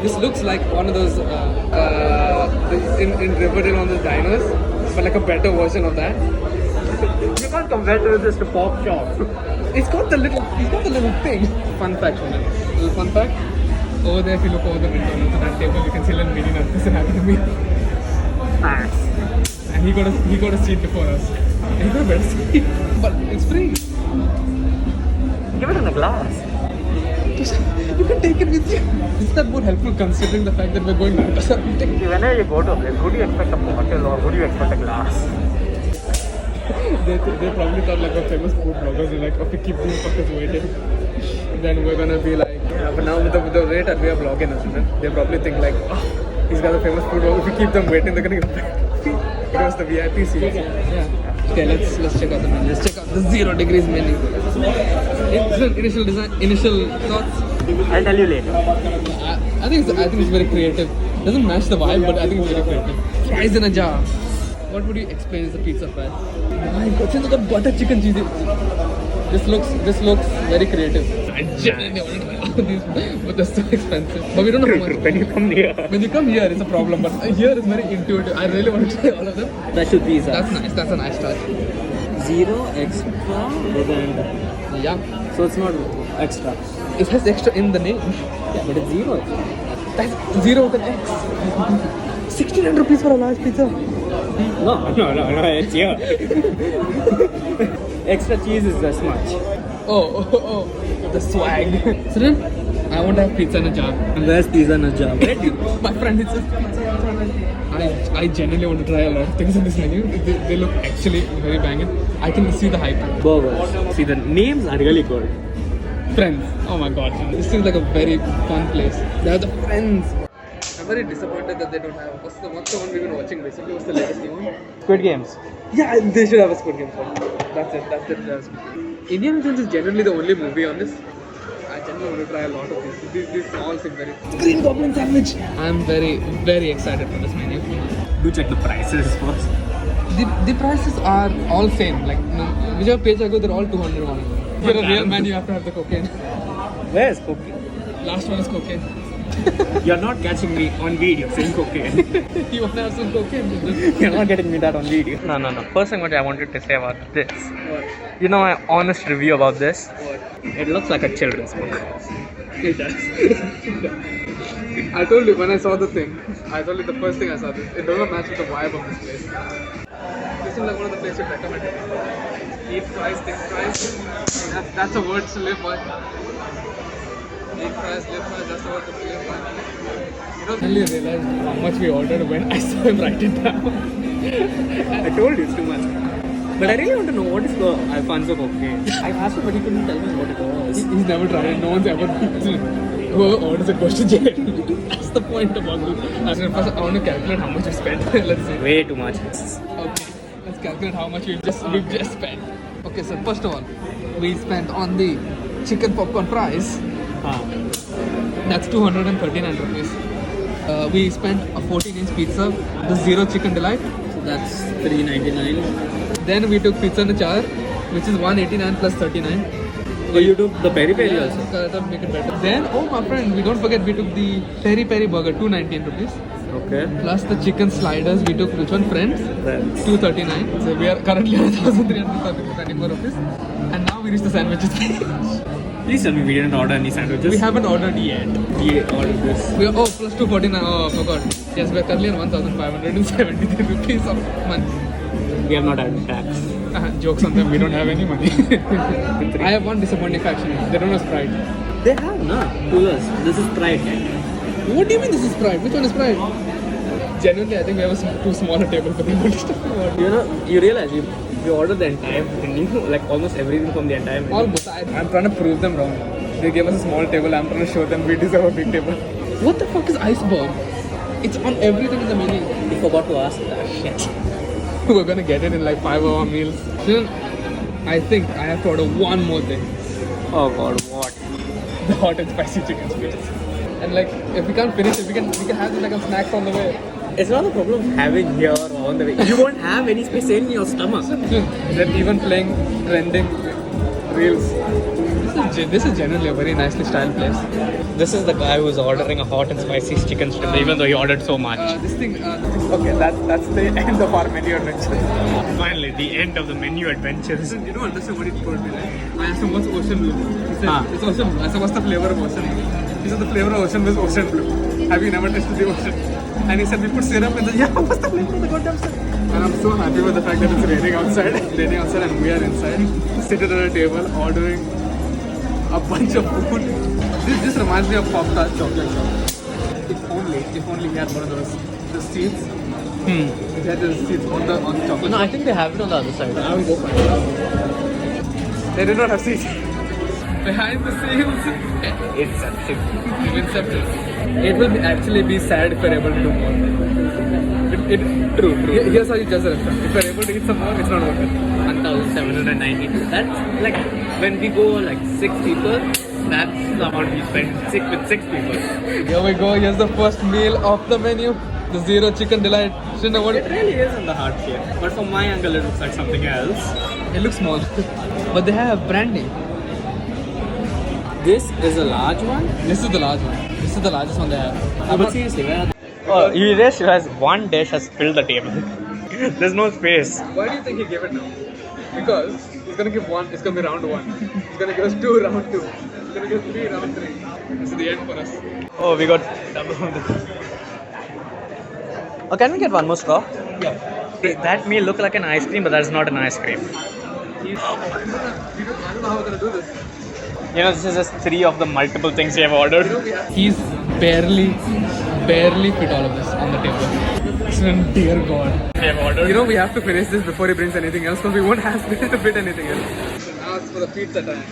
This looks like one of those in Riverdale on those diners, but like a better version of that. You can't compare to this to Pop Shop. It's got the little thing. Fun fact, little fun fact. Over there, if you look over the window to that table, you can see little mini nuts. This happened to me. Thanks. And he got a seat before us. And he got a better seat. But it's free. Give it in a glass. You can take it with you. Is that more helpful considering the fact that we're going back to something? See, whenever you go to a place, who do you expect a bottle or who do you expect a glass? They probably thought like we're famous food bloggers and like, okay, keep these fuckers waiting. Then we're gonna be like, yeah, but now with the rate that we are vlogging, they probably think like, oh, he's got a famous food blogger. If we keep them waiting, they're gonna get it was the VIP seats. Yeah. Okay, let's check out the menu. Let's check out the 0 degrees menu. Initial thoughts. I'll tell you later. I think it's very creative. Doesn't match the vibe, but I think it's very creative. Fries in a jar. What would you explain as a pizza fry? My God, since got butter chicken cheesy. This looks very creative. I genuinely want to try all of these, but they're so expensive. But we don't know how much. When you come here. When you come here, it's a problem. But here is very intuitive. I really want to try all of them. Special pizza. That's nice. That's a nice touch. 0 extra with an. Yeah. So it's not extra. It has extra in the name. Yeah, but it's 0 extra. That's 0 with an X. 1,600 rupees for a large pizza. No, it's here. Extra cheese is this much. Oh, the swag. So then, I want to have pizza in a jar. Where's pizza in a jar? My friend, it says pizza. I genuinely want to try a lot of things in this menu. They look actually very banging. I can see the hype. Burgers. See, the names are really good. Friends. Oh my God. This seems like a very fun place. They have the Friends. I'm very disappointed that they don't have. What's the one we've been watching recently? What's the latest new one? Squid Games. Yeah, they should have a Squid Games one. That's it. Indiana Jones is generally the only movie on this. I genuinely want to try a lot of these. These all seem very. Green Goblin sandwich. I'm very, very excited for this menu. Do check the prices first. The prices are all same. Like whichever page I go, they're all 200 won. If you're a real man, you have to have the cocaine. Where's cocaine? Last one is cocaine. You're not catching me on video saying cocaine. You want to have some cocaine? You're not getting me that on video. No. First thing what I wanted to say about this. What? You know my honest review about this? What? It looks like a children's book. It does. I told you when I saw the thing. I told you the first thing I saw this. It doesn't match with the vibe of this place. This is like one of the places you'd recommend. Eat fries, think fries. That's a word to live by. Eat fries, live fries. That's a word to live by. You don't really realize how much we ordered when I saw him write it down. I told you it's too much. But I really want to know what is the Alfonso cocaine. I asked him, but he couldn't tell me what it was. He's never tried it. No one's ever. Whoever orders it goes to jail. That's the point about it. First, I want to calculate how much we spent. Let's see. Way too much. Okay, let's calculate how much we've just spent. Okay, so first of all, we spent on the chicken popcorn fries. That's 239 rupees. We spent a 14-inch pizza, the 0 chicken delight. So that's $3.99. Then we took pizza in a jar, which is 189 plus 39. So you took the peri peri also? That'll make it better. Then, oh my friend, we don't forget we took the peri peri burger, 219 rupees. Okay. Plus the chicken sliders, we took which one? Friends? 239. So we are currently at 1,324 rupees. And now we reach the sandwiches. Please tell me we didn't order any sandwiches. We haven't ordered yet. We ordered this. We are, plus 249. Oh, I forgot. Yes, we are currently on 1,573 rupees of money. We have not had tax. Jokes on them, we don't have any money. I have one disappointing fact. They don't have Sprite. They have not. Coolers. This is Sprite. What do you mean this is Sprite? Which one is Sprite? Genuinely, I think we have a too small a table for them to talk about. You know, you realize we ordered the entire menu, like almost everything from the entire menu. Almost. I'm trying to prove them wrong. They gave us a small table. I'm trying to show them we deserve a big table. What the fuck is iceberg? It's on everything in the menu. We forgot to ask that shit. We're gonna get it in like 5 hour meals. Then I think I have to order one more thing. Oh god, what? The hot and spicy chicken strips. And like, if we can't finish it, we can have it like a snack on the way. It's not a problem of having here or on the way. You won't have any space in your stomach. They're even playing trending reels. This is generally a very nicely styled place. This is the guy who's ordering a hot and spicy chicken strip, even though he ordered so much. Okay, that's the end of our menu adventure. Finally, the end of the menu adventures. You don't understand what he told me, right? I asked him what's ocean blue. He said it's ocean blue. I said what's the flavor of ocean blue? He said the flavor of ocean blue is ocean blue. Have you never tasted the ocean? And he said we put syrup in the what's the flavor of the goddamn syrup? And I'm so happy with the fact that it's raining outside. And we are inside, seated at a table ordering a bunch of food. This reminds me of Pop-Tart chocolate shop. If only he had one of the seats. If he had the seats on the chocolate. No, I think they have it on the other side. I will go find it. They did not have seats. Behind the scenes, Inception. It will actually be sad if we're able to do more. True. Here's how you judge the restaurant. If we're able to eat some more, it's not worth it. 1,792. That's like when we go like 6 people. That's the amount we spend with 6 people. Here we go. Here's the first meal of the menu. The Zero Chicken Delight. It really is in the heart shape. But from my angle, it looks like something else. It looks small. But they have branding. This is a large one? This is the large one. This is the largest one they have. But seriously, where? Oh, you just realize one dish has filled the table. There's no space. Why do you think he gave it now? Because he's gonna give one, it's gonna be round 1. He's gonna give us 2 round 2. He's gonna give 3 round 3. This is the end for us. Oh, we got double of this. Oh, can we get one more straw? Yeah. That may look like an ice cream, but that's not an ice cream. I don't know how we're gonna do this. You know, this is just 3 of the multiple things we have ordered. He's barely fit all of this on the table. Dear God. We have ordered. You know, we have to finish this before he brings anything else because we won't have space to fit anything else. Now it's for the pizza time.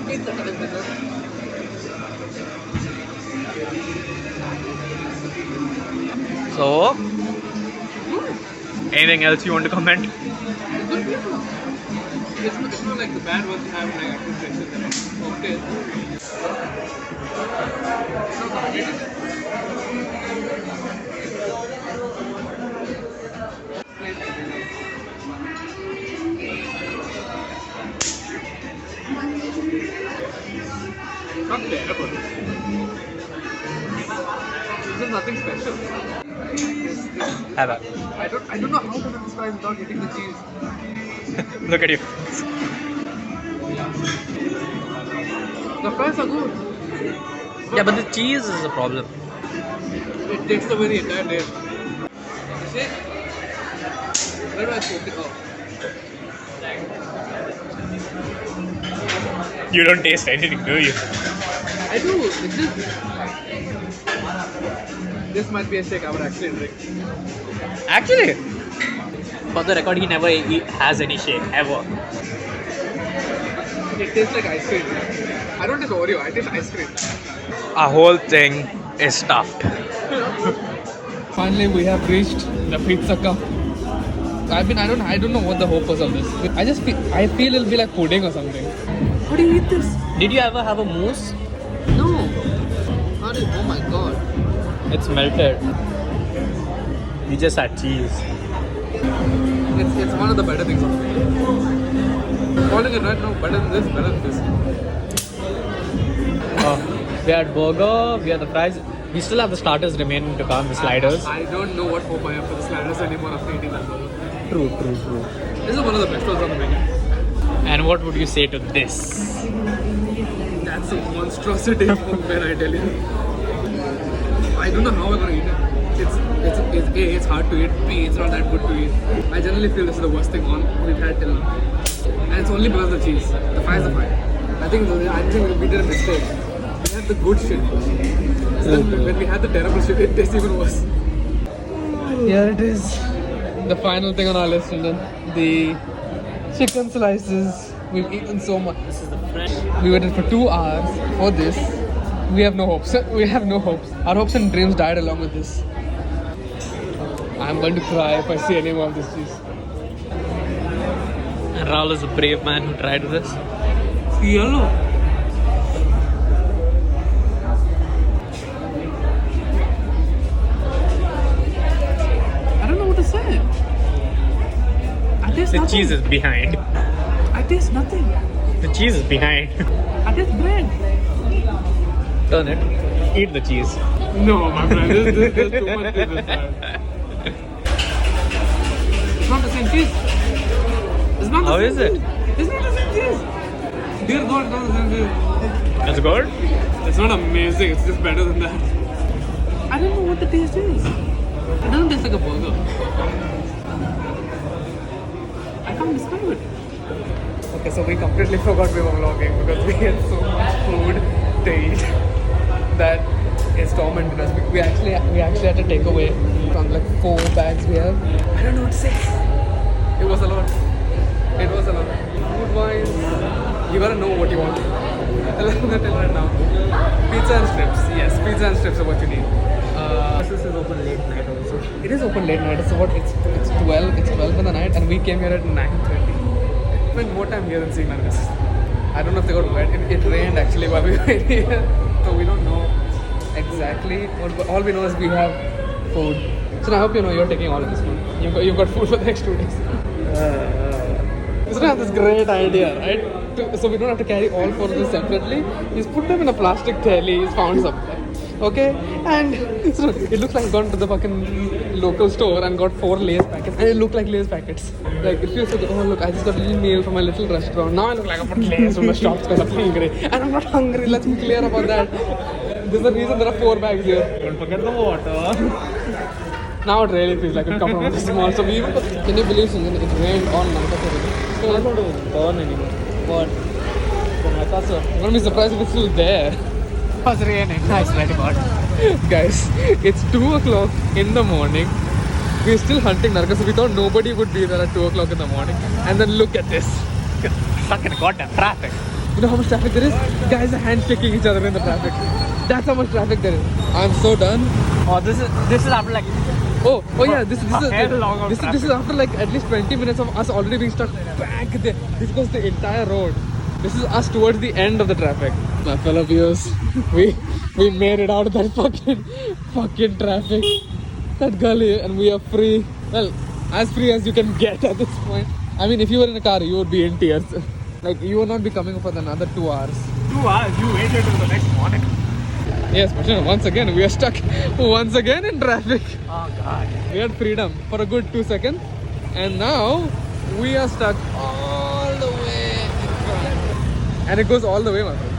Pizza time. So, anything else you want to comment? It's not like the bad ones you have like active section. Okay. Not terrible. This is nothing special. Have a. I don't know how to make this fries without hitting the cheese. Look at you. The fries are good. Yeah, but the cheese is a problem. It takes away the entire taste. See? Where do I poke it off? You don't taste anything, do you? I do. It's just... This might be a shake I would actually drink. Actually, for the record, he never has any shake ever. It tastes like ice cream. I don't taste Oreo, I taste ice cream. A whole thing is stuffed. Finally, we have reached the pizza cup. I don't know what the hope was of this. I feel it'll be like pudding or something. How do you eat this? Did you ever have a mousse? No. Oh my god. It's melted. You just had cheese. It's one of the better things of it. Calling it right now, better than this. We had burger, we had the fries. We still have the starters remaining to come, the sliders. I don't know what hope I have for the sliders anymore after eating that burger. True. This is one of the best ones on the menu. And what would you say to this? That's a monstrosity from when I tell you. I don't know how I'm gonna eat it. It's hard to eat. B, it's not that good to eat. I generally feel this is the worst thing we've had till now. And it's only because of the cheese. The fries are fine. I think we did a mistake. We had the good shit. When we had the terrible shit, it tastes even worse. Here it is. The final thing on our list, and then the chicken slices. We've eaten so much. This is the fresh. We waited for 2 hours for this. We have no hopes. We have no hopes. Our hopes and dreams died along with this. I'm going to cry if I see any more of this cheese. And Rahul is a brave man who tried this. It's yellow. I don't know what to say. I taste The nothing. cheese is behind. I taste nothing. The cheese is behind. And this bread. Turn it. Eat the cheese. No, my friend, there's too much to this bread. It's not the same cheese. It's not the How same is it? cheese. It's not the same cheese. Dear God, it's not the same cheese. It's good? It's not amazing, it's just better than that. I don't know what the taste is. It doesn't taste like a burger. I can't describe it. Okay, so we completely forgot we were vlogging because we had so much food to eat that it's tormented us. We actually had to take away from like 4 bags we have. I don't know what to say. It was a lot. It was a lot. Food wise, you gotta know what you want. Tell right now. Pizza and strips. Yes, pizza and strips are what you need. This is open late night also. It is open late night. It's 12. It's 12 in the night, and we came here at 9:30. Spent more time here than seeing Nargas. I don't know if they got wet. It rained actually while we were here, so we don't know exactly. All we know is we have food. So I hope you know you're taking all of this food. You've got food for the next 2 days. Isn't that this great idea, right? So we don't have to carry all 4 of them separately. He's put them in a plastic theli. He's found something. Okay, and so it looks like I've gone to the fucking local store and got 4 Lay's packets, and it looked like Lay's packets. Like it feels like, oh look, I just got a little meal from my little restaurant. Now I look like I put Lay's from the shops because I'm hungry, and I'm not hungry. Let's be clear about that. There's a reason there are 4 bags here. Don't forget the water. Now it really feels like a compromise small. So we even can you believe something? It rained all night. I don't want to burn anymore. What? I thought so. I'm gonna be surprised if it's still there. It was raining. I swear to God. Guys, it's 2 o'clock in the morning. We're still hunting Nargas. We thought nobody would be there at 2 o'clock in the morning. And then look at this. Stuck in goddamn traffic. You know how much traffic there is? Guys are handshaking each other in the traffic. That's how much traffic there is. I'm so done. Oh, this is after like Oh yeah, this is traffic. after like at least 20 minutes of us already being stuck back there. This goes the entire road. This is us towards the end of the traffic. My fellow viewers, we made it out of that fucking traffic, that gully, and we are free. Well, as free as you can get at this point. I mean, if you were in a car, you would be in tears. Like you will not be coming for another 2 hours. 2 hours. You waited till the next morning. Yes, but you know, once again we are stuck once again in traffic. Oh God. We had freedom for a good 2 seconds, and now we are stuck all the way in front. And it goes all the way, my friend.